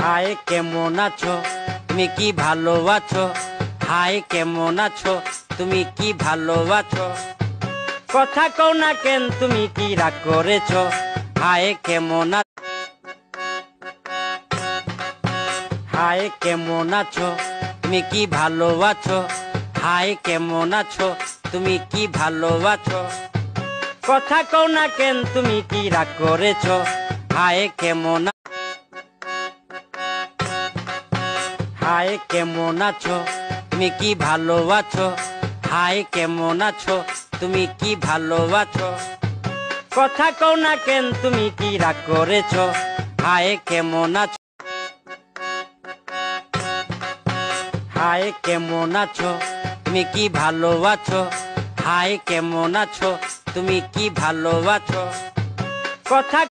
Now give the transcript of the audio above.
হায় কেমন আছো তুমি কি ভালো আছো? হায় কেমন আছো তুমি কি ভালো আছো? কথা কও না কেন তুমি কি রাগ করেছো? হায় কেমন হায় কেমন আছো তুমি কি ভালো আছো? হায় কেমন আছো তুমি কি ভালো আছো? কথা কও না কেন তুমি কি রাগ করেছো? হায় কেমন হায় কেমন আছো তুমি কি ভালো আছো? হায় কেমন আছো তুমি কি ভালো আছো? কথা কও না কেন তুমি কি রাগ করেছো? হায় কেমন আছো হায় কেমন আছো তুমি কি ভালো আছো? হায় কেমন আছো তুমি কি ভালো আছো? কথা